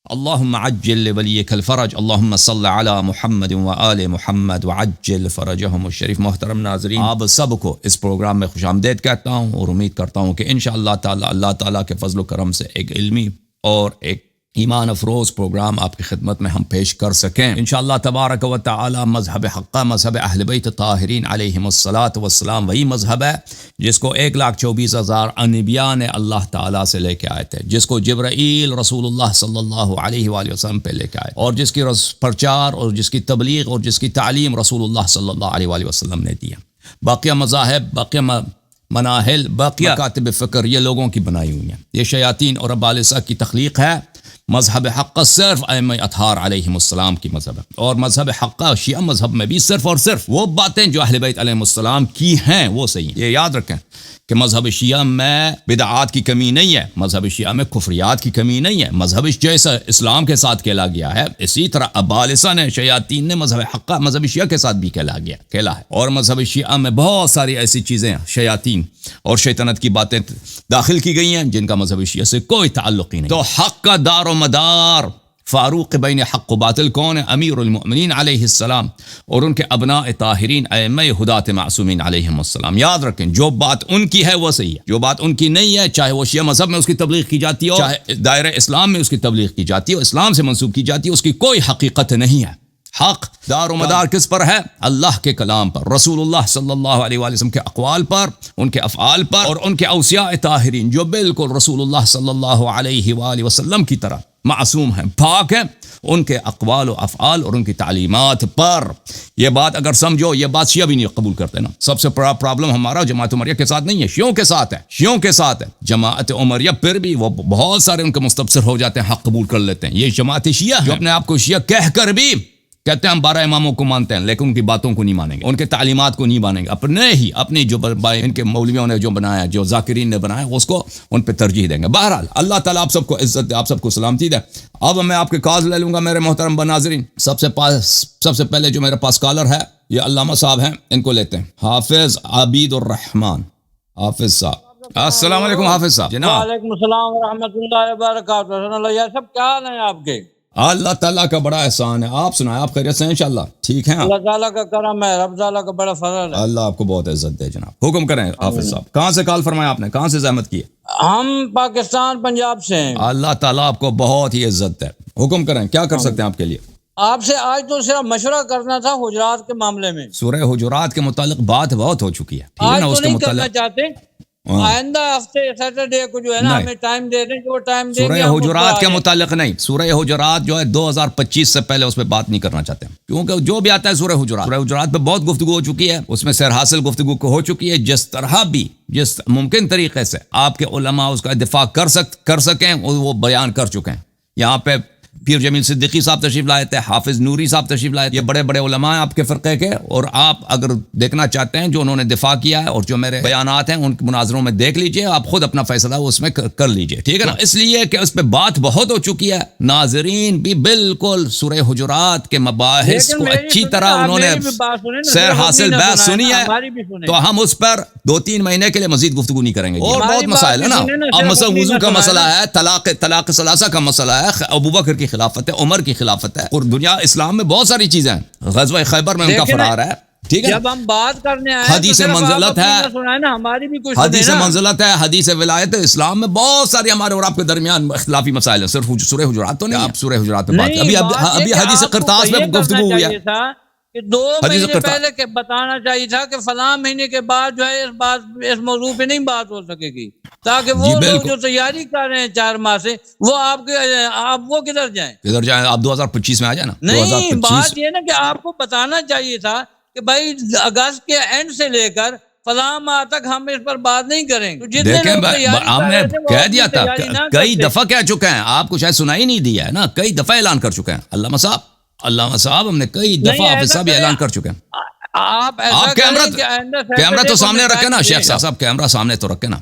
اللہم عجل لولیک الفرج، اللہم صل علی محمد و آل محمد وعجل فرجہم الشریف۔ محترم ناظرین، آپ سب کو اس پروگرام میں خوش آمدید کہتا ہوں اور امید کرتا ہوں کہ انشاءاللہ تعالی اللہ تعالیٰ کے فضل و کرم سے ایک علمی اور ایک ایمان افروز پروگرام آپ کی خدمت میں ہم پیش کر سکیں انشاءاللہ تبارک و تعالی۔ مذہب حقہ، مذہب اہل بیت طاہرین علیہم الصلاۃ والسلام، وہی مذہب ہے جس کو 1,24,000 انبیاء نے اللہ تعالیٰ سے لے کے آئے تھے، جس کو جبرائیل رسول اللہ صلی اللہ علیہ وآلہ وسلم پہ لے کے آئے، اور جس کی پرچار اور جس کی تبلیغ اور جس کی تعلیم رسول اللہ صلی اللہ علیہ وآلہ وسلم نے دیا۔ باقیہ مذاہب، باقیہ مناہل، باقیہ مکاتب فکر یہ لوگوں کی بنائی ہوئی ہیں، یہ شیاطین اور ابالسہ کی تخلیق ہے۔ مذہب حقہ صرف ائمہ اطہار علیہم السلام کی مذہب ہے، اور مذہب حقہ شیعہ مذہب میں بھی صرف اور صرف وہ باتیں جو اہل بیت علیہم السلام کی ہیں وہ صحیح ہیں۔ یہ یاد رکھیں کہ مذہب شیعہ میں بدعات کی کمی نہیں ہے، مذہب شیعہ میں کفریات کی کمی نہیں ہے، مذہب جیسا اسلام کے ساتھ کھیلا گیا ہے اسی طرح ابالسہ نے، شیاطین نے مذہب حقہ مذہب شیعہ کے ساتھ بھی کھیلا ہے، اور مذہب شیعہ میں بہت ساری ایسی چیزیں شیاطین اور شیطنت کی باتیں داخل کی گئی ہیں جن کا مذہب شیعہ سے کوئی تعلق ہی نہیں۔ تو حق کا دار و مدار، فاروق بین حق و باطل کون ہے؟ امیر المؤمنین علیہ السلام اور ان کے ابناء طاہرین ائمہ ہداۃ معصومین علیہم السلام۔ یاد رکھیں جو بات ان کی ہے وہ صحیح ہے، جو بات ان کی نہیں ہے، چاہے وہ شیعہ مذہب میں اس کی تبلیغ کی جاتی ہو، چاہے دائرہ اسلام میں اس کی تبلیغ کی جاتی ہو، اسلام سے منسوب کی جاتی ہے، اس کی کوئی حقیقت نہیں ہے۔ حق دار و مدار کس پر ہے؟ اللہ کے کلام پر، رسول اللہ صلی اللہ علیہ وآلہ وسلم کے اقوال پر، ان کے افعال پر، اور ان کے اوصیاء طاہرین جو بالکل رسول اللہ صلی اللہ علیہ وآلہ وسلم کی طرح معصوم ہیں، پاک ہیں، ان کے اقوال و افعال اور ان کی تعلیمات پر۔ یہ بات اگر سمجھو، یہ بات شیعہ بھی نہیں قبول کرتے نا۔ سب سے بڑا پرابلم ہمارا جماعت عمریہ کے ساتھ نہیں ہے، شیعوں کے ساتھ ہے، شیعوں کے ساتھ ہے۔ جماعت عمریہ پھر بھی وہ بہت سارے ان کے مستبصر ہو جاتے ہیں، حق قبول کر لیتے ہیں۔ یہ جماعت شیعہ جو اپنے آپ کو شیعہ کہہ کر بھی کہتے ہیں ہم 12 اماموں کو مانتے ہیں، لیکن ان کی باتوں کو نہیں مانیں گے، ان کے تعلیمات کو نہیں مانیں گے، اپنی جو ان کے مولویوں نے جو بنایا، جو ذاکرین نے بنایا، اس کو ان پہ ترجیح دیں گے۔ بہرحال اللہ تعالیٰ آپ سب کو عزت دے، آپ سب کو سلامتی دے۔ اب میں آپ کے کاز لے لوں گا میرے محترم ناظرین۔ سب سے پہلے جو میرے پاس کالر ہے یہ علامہ صاحب ہیں، ان کو لیتے ہیں۔ حافظ عبید الرحمان، حافظ صاحب، السلام علیکم حافظ صاحب۔ جناب وعلیکم السلام ورحمۃ اللہ وبرکاتہ۔ اللہ سب کیا حال ہیں آپ کے؟ اللہ تعالیٰ کا بڑا احسان ہے، آپ سنائیں، آپ خیریت سے ہیں انشاءاللہ؟ ٹھیک ہیں آپ؟ اللہ تعالیٰ کا کرم ہے، رب تعالیٰ کا بڑا فضل ہے۔ اللہ آپ کو بہت عزت دے جناب۔ حکم کریں حافظ صاحب، کہاں سے کال فرمایا آپ نے، کہاں سے زحمت کی ہے؟ ہم پاکستان پنجاب سے ہیں۔ اللہ تعالیٰ آپ کو بہت ہی عزت ہے۔ حکم کریں، کیا کر سکتے ہیں آپ کے لیے؟ آپ سے آج تو صرف مشورہ کرنا تھا حجرات کے معاملے میں۔ سورہ حجرات کے متعلق بات بہت ہو چکی ہے، ٹھیک ہے آج نا؟ تو اس کے نہیں کرنا متعلق چاہتے، آئندہ ہفتے سیٹرڈے کو جو ہے نا ہمیں ٹائم دے دیں، جو ٹائم دیں گے سورہ حجرات کے متعلق نہیں، سورہ حجرات جو ہے 2025 سے پہلے اس پہ بات نہیں کرنا چاہتے ہیں، کیونکہ جو بھی آتا ہے سورہ حجرات پہ بہت گفتگو ہو چکی ہے، اس میں سیر حاصل گفتگو ہو چکی ہے۔ جس طرح بھی، جس ممکن طریقے سے آپ کے علماء اس کا دفاع کر سکیں وہ بیان کر چکے ہیں۔ یہاں پہ پیر جمیل صدیقی صاحب تشریف لائے تھے، حافظ نوری صاحب تشریف لائے تھے، یہ بڑے بڑے علماء ہیں آپ کے فرقے کے، اور آپ اگر دیکھنا چاہتے ہیں جو انہوں نے دفاع کیا ہے اور جو میرے بیانات ہیں ان کے مناظروں میں دیکھ لیجئے، آپ خود اپنا فیصلہ اس میں کر لیجئے، ٹھیک ہے نا؟ اس لیے کہ اس پہ بات بہت ہو چکی ہے، ناظرین بھی بالکل سورہ حجرات کے مباحث کو اچھی طرح انہوں نے سیر حاصل بحث سنی ہے، تو ہم اس پر 2-3 مہینے کے لیے مزید گفتگو نہیں کریں گے، اور بہت مسائل ہے نا۔ اب مثلا وضو کا مسئلہ ہے، طلاق ثلاثہ کا مسئلہ ہے، ابوبکر کی خلافت ہے، عمر کی خلافت ہے، اور دنیا اسلام میں بہت ساری چیزیں ہیں، غزوہ خیبر میں ان کا فرار ہے، ٹھیک ہے؟ جب ہم بات کرنے آئے حدیث منزلت ہے، ہماری بھی کچھ حدیث منزلت ہے، حدیث ولایت ہے، اسلام میں بہت ساری ہمارے اور آپ کے درمیان اختلافی مسائل ہیں، صرف سورہ حجرات تو نہیں۔ آپ سورہ حجرات پہ بات ابھی حدیث قرطاس میں گفتگو ہوئی ہے کہ 2 مہینے پہلے کہ بتانا چاہیے تھا کہ فلاں مہینے کے بعد جو ہے اس موضوع پہ نہیں بات ہو سکے گی، تاکہ وہ لوگ جو تیاری کر رہے ہیں 4 ماہ سے وہ آپ وہ کدھر جائیں؟ آپ 2025 میں آ جائیں نا۔ نہیں، بات یہ نا کہ آپ کو بتانا چاہیے تھا کہ بھائی اگست کے اینڈ سے لے کر فلاں ماہ تک ہم اس پر بات نہیں کریں۔ دیکھیں ہم نے کہہ دیا تھا، کئی دفعہ کہہ چکے ہیں، آپ کو شاید سنائی نہیں دیا ہے نا، کئی دفعہ اعلان کر چکے ہیں۔ علامہ صاحب ہم نے کئی دفعہ حافظ صاحب اعلان کر چکے ہیں۔ آپ کیمرہ تو سامنے رکھے نا شیخ صاحب، کیمرہ سامنے تو رکھے نا۔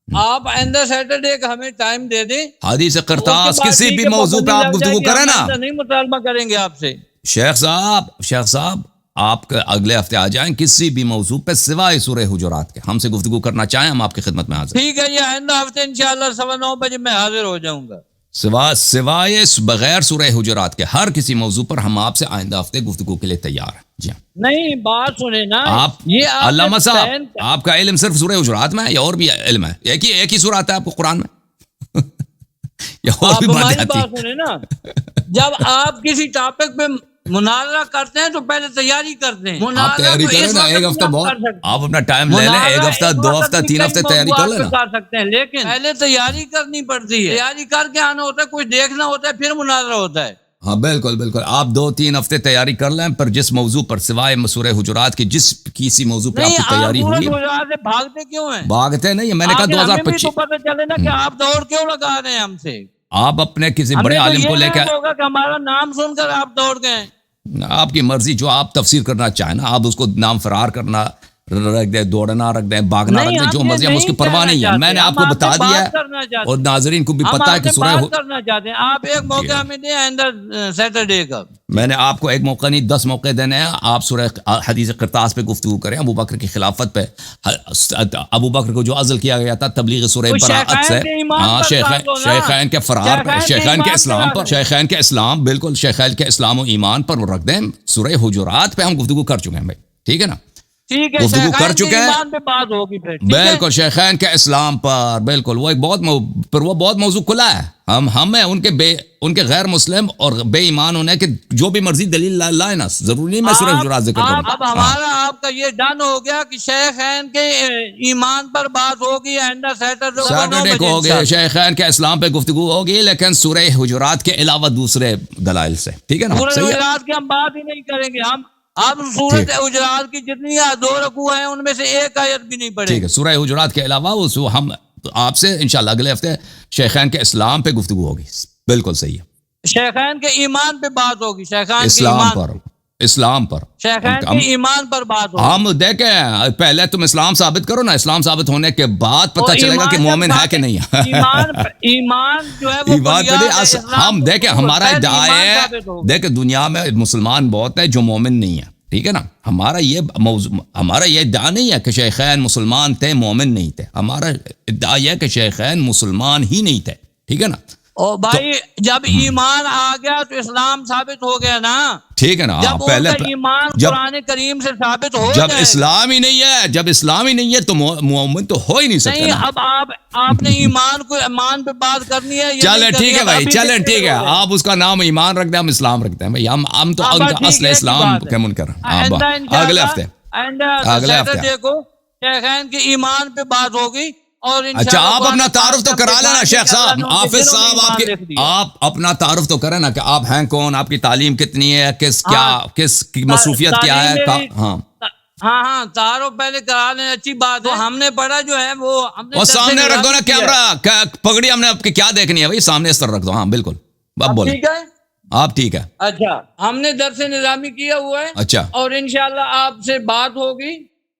آپ آئندہ سیٹرڈے کا ہمیں ٹائم دے دیں، حدیث قرطاس کسی بھی موضوع پہ آپ گفتگو کریں نا، نہیں مطالبہ کریں گے آپ سے۔ شیخ صاحب آپ اگلے ہفتے آ جائیں کسی بھی موضوع پہ سوائے سورہ حجرات کے، ہم سے گفتگو کرنا چاہیں ہم آپ کی خدمت میں حاضر۔ ٹھیک ہے، یہ آئندہ ہفتے انشاءاللہ 9:15 بجے میں حاضر ہو جاؤں گا۔ سوائے بغیر سورہ حجرات کے ہر کسی موضوع پر ہم آپ سے آئندہ ہفتے گفتگو کے لیے تیار ہیں. جی ہاں. نہیں بات سنیں نا, آپ علامہ صاحب, آپ کا علم صرف سورہ حجرات میں ہے یا اور بھی علم ہے؟ ایک ہی سورہ آتا ہے آپ کو قرآن میں یا اور بھی بات سنیں نا, جب آپ کسی ٹاپک پہ مناظرہ کرتے ہیں تو پہلے تیاری کرتے ہیں. آپ تیاری کریں نا, ایک ہفتہ بہت, آپ اپنا ٹائم لے لیں, ایک ہفتہ 2 ہفتہ 3 ہفتے تیاری کر لینا. کر سکتے ہیں, لیکن پہلے تیاری کرنی پڑتی ہے, تیاری کر کے آنا ہوتا ہے, کچھ دیکھنا ہوتا ہے, پھر مناظرہ ہوتا ہے. ہاں بالکل بالکل, آپ 2-3 ہفتے تیاری کر لیں, پر جس موضوع پر سوائے سورہ حجرات کی جس کسی موضوع پر آپ کی تیاری ہوئی. سے بھاگتے کیوں ہیں؟ بھاگتے نہیں, میں نے کہا 2025 تو پتہ چلے نا کہ آپ دوڑ کیوں لگا رہے ہیں ہم سے. آپ اپنے کسی بڑے عالم کو لے کے, ہمارا نام سن کر آپ دوڑ گئے. آپ کی مرضی, جو آپ تفسیر کرنا چاہیں نا, آپ اس کو نام فرار کرنا رکھ دیں, دوڑنا رکھ دیں, بھاگنا رکھ دیں, جو مرضی, ہم اس کی پرواہ نہیں ہے. میں نے آپ کو بتا دیا ہے اور ناظرین کو بھی پتا ہے کہ سورہ کرنا چاہتے ہیں. آپ ایک موقع ہمیں دیں آئندہ سیٹرڈے کا. میں نے آپ کو ایک موقع نہیں 10 موقع دینے ہیں. آپ سورہ حدیث قرطاس پہ گفتگو کریں, ابو بکر کی خلافت پہ, ابو بکر کو جو عزل کیا گیا تھا تبلیغ سورہ براءت سے. ہاں, شیخین کے فرار پہ, شیخین کے اسلام پر, شیخین کے اسلام, بالکل شیخین کے اسلام و ایمان پر رکھ دیں. سورہ حجرات پہ ہم گفتگو کر چکے ہیں بھائی, ٹھیک ہے نا, گفتگو کر چکے ہیں بالکل. شیخین کے اسلام پر بالکل, وہ ایک بہت موضوع کھلا ہے. ہمیں ان کے غیر مسلم اور بے ایمان ہونے کے جو بھی مرضی دلیل لائے نا, ضروری نہیں میں سورہ حجرات ذکر کروں. اب ہمارا آپ کا یہ ڈن ہو گیا کہ شیخین کے ایمان پر بات ہوگی آئندہ سیٹرڈے کو ہوگی, شیخین کے اسلام پہ گفتگو ہوگی, لیکن سورہ حجرات کے علاوہ دوسرے دلائل سے, ٹھیک ہے نا. سورہ حجرات کی ہم بات ہی نہیں کریں گے. ہم اب سورۃ حجرات کی جتنی 2 رکوع ہیں ان میں سے ایک آیت بھی نہیں پڑھیں. ٹھیک ہے, سورہ حجرات کے علاوہ ہم آپ سے انشاءاللہ اگلے ہفتے اسلام کے اسلام پہ گفتگو ہوگی. بالکل صحیح ہے, شیخین کے ایمان پہ بات ہوگی, شیخین اسلام پر شیخین کے ایمان پر بات ہوگی. ہم دیکھیں, پہلے تم اسلام ثابت کرو نا, اسلام ثابت ہونے کے بعد پتہ چلے گا کہ مومن ہے کہ نہیں ہے. ایمان جو ہے وہ ہم دیکھیں, ہمارا ادعا ہے, دیکھیں دنیا میں مسلمان بہت ہے جو مومن نہیں ہے, ٹھیک ہے نا. ہمارا یہ ادعا نہیں ہے کہ شیخین مسلمان تھے مومن نہیں تھے. ہمارا ادعا یہ ہے کہ شیخین مسلمان ہی نہیں تھے, ٹھیک ہے نا. او بھائی, جب ایمان آ گیا تو اسلام ثابت ہو گیا نا, ٹھیک ہے نا. جب پہلے ایمان قرآن کریم سے ثابت ہو جب اسلام ہی نہیں ہے تو مومن تو ہو ہی نہیں سکتا. نہیں, اب آپ نے ایمان پہ بات کرنی ہے. چلے ٹھیک ہے بھائی, چلیں ٹھیک ہے, آپ اس کا نام ایمان رکھ دیں, ہم اسلام رکھتے ہیں بھائی. ہم تو اصل اسلام کے منکر ہیں. اگلے ہفتے کو شیخین کے ایمان پہ بات ہوگی. اور اچھا, آپ اپنا تعارف تو کرا لینا شیخ صاحب, حافظ صاحب, آپ اپنا تعارف تو کریں نا کہ آپ ہیں کون, آپ کی تعلیم کتنی ہے, کس کی مصروفیت کیا ہے. ہاں, تعارف پہلے کرا لیں, اچھی بات ہے. ہم نے پڑھا جو ہے وہ سامنے رکھ دو نا کیمرہ, پگڑی ہم نے آپ کی کیا دیکھنی ہے بھائی, سامنے اس طرح رکھ دو. ہاں بالکل, اب بولیں. ٹھیک ہے, آپ ٹھیک ہے. اچھا, ہم نے درس نظامی کیا ہوا ہے. اچھا, اور انشاءاللہ آپ سے بات ہوگی.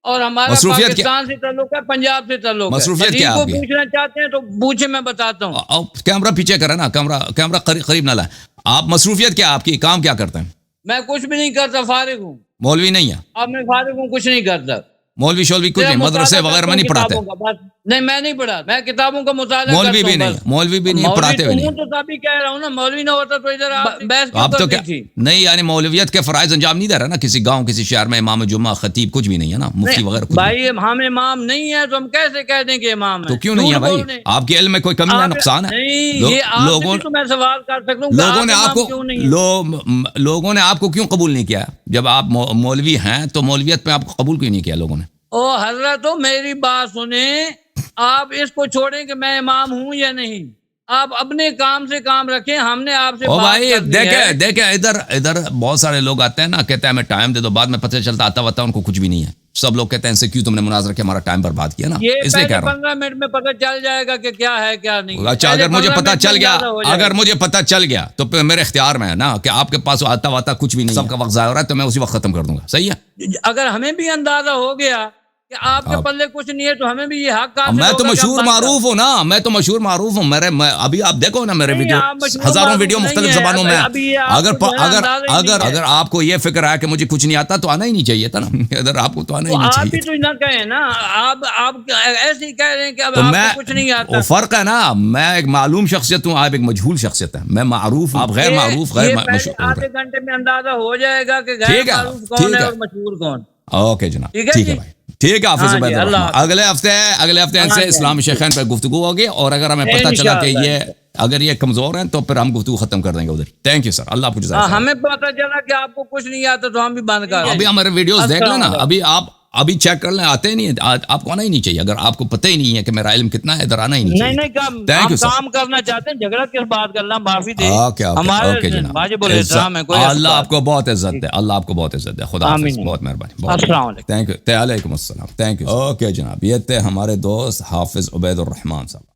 اور ہمارا پاکستان سے تعلق ہے, پنجاب سے تعلق ہے. مصروفیت کیا ہے آپ کی؟ پوچھنا چاہتے ہیں تو پوچھیں, میں بتاتا ہوں. کیمرہ پیچھے کریں نا, کیمرہ قریب نہ لائیں. آپ مصروفیت کیا آپ کی, کام کیا کرتے ہیں؟ میں کچھ بھی نہیں کرتا, فارغ ہوں. مولوی نہیں ہے؟ اب میں فارغ ہوں, کچھ نہیں کرتا. مولوی شولوی کچھ نہیں, مدرسے وغیرہ میں نہیں پڑھاتے؟ نہیں, میں نہیں پڑھا, میں کتابوں کا مطالعہ مولوی بھی نہیں, مولوی بھی نہیں, پڑھاتے ہوئے نہیں. تو تبھی کہہ رہا ہوں نا, مولوی نہ ہوتا تو ادھر بحث کیوں کرنی تھی. نہیں, یعنی مولویت کے فرائض انجام نہیں دے رہا نا کسی گاؤں کسی شہر میں, امام جمعہ خطیب کچھ بھی نہیں ہے نا, مفتی وغیرہ. بھائی ہم امام نہیں ہے تو ہم کیسے کہہ دیں کہ امام ہے؟ تو کیوں نہیں ہے بھائی, آپ کے علم میں کوئی کمی ہے, نقصان ہے؟ لوگوں نے آپ کو کیوں قبول نہیں کیا جب آپ مولوی ہیں, تو مولویت پہ آپ کو قبول کیوں نہیں کیا لوگوں نے؟ او حضرت, میری بات سنیں, آپ اس کو چھوڑیں کہ میں امام ہوں یا نہیں, آپ اپنے کام سے کام رکھیں. ہم نے آپ سے بھائی دیکھیں ادھر بہت سارے لوگ آتے ہیں نا, کہتے ہیں ہمیں ٹائم دے دو, بعد میں پتہ چلتا آتا ان کو کچھ بھی نہیں ہے. سب لوگ کہتے ہیں سے کیوں تم نے مناظرہ کیا, ہمارا ٹائم برباد کیا نا, اس لیے کہہ رہا ہوں. 15 منٹ میں پتہ چل جائے گا کہ کیا ہے کیا نہیں. اچھا, اگر مجھے پتہ چل گیا تو میرے اختیار میں ہے نا کہ آپ کے پاس آتا واتا کچھ بھی نہیں, سب کا وقت ضائع ہو رہا ہے, تو میں اسی وقت ختم کر دوں گا. صحیح ہے. اگر ہمیں بھی اندازہ ہو گیا کہ کہ آپ کے پلے کچھ نہیں ہے تو ہمیں بھی یہ حق کہاں سے میں تو ہوگا کہ مشہور ہم بند معروف ہوں نا، میں تو مشہور معروف ہوں. ابھی آپ دیکھو نا میرے نہیں، ویڈیو، آپ مشہور ہزاروں معروف ویڈیو نہیں مختلف ہیں. زبانوں میں. ابھی یہ آپ کو جو ہے اندازہ ہی نہیں ہے. اگر آپ کو یہ فکر ہے کہ مجھے کچھ نہیں آتا تو آنا ہی نہیں چاہیے تھا نا. اگر آپ کو تو آنا ہی نہیں آپ چاہیے بھی تو نہ کہیں نا، آپ ایسے ہی کہہ رہے ہیں کہ اب تو آپ میں کو کچھ نہیں آتا. وہ فرق ہے نا، میں ایک معلوم شخصیت ہوں، آپ ایک مجہول شخصیت ہے. میں معروف ہوں، آپ غیر معروف، غیر یہ پہلے مشہور. آدھے گھنٹے میں اندازہ ہو جائے گا کہ غیر ٹھیک ہے، معروف کون ٹھیک ہے ہے. اور مشہور کون. اوکے جناب، ٹھیک ہے ٹھیک ہے جی. بھائی، ٹھیک ہے. حافظ ہاں عبید جی، الرحمن. اللہ اگلے ہفتے ان ہاں سے جی، اسلامی شیخین پہ گفتگو ہوگی، اور اگر ہمیں پتہ چلا کہ انشاءاللہ. یہ اگر یہ کمزور ہیں تو پھر ہم گفتگو ختم کر دیں گے ادھر. تھینک یو سر، اللہ آپ کو جزائے خیر. ہمیں پتہ چلا کہ آپ کو کچھ نہیں آتا تو ہم بھی بند کر دیں. ابھی ہمارے ویڈیوز دیکھ السلام لینا، علیکم. ابھی چیک کر لیں، آتے ہی نہیں. آپ کو آنا ہی نہیں چاہیے. اگر آپ کو پتہ ہی نہیں ہے کہ میرا علم کتنا ہے، ادھر آنا ہی نہیں چاہیے. نہیں تھینک یو ہم سر. کام کرنا چاہتے ہیں، جھگڑا کس بات کرنا، معافی دے. اوکے ہمارے جناب، واجب الاحترام ہے. کوئی ایسی اللہ بات آپ کو بہت عزت دے، اللہ آپ کو بہت عزت دے. خدا حافظ، آمین. بہت مہربانی. السلام علیکم. Thank you. وعلیکم السلام. Thank you. اوکے جناب، یہ تھے ہمارے دوست حافظ عبید الرحمان صاحب.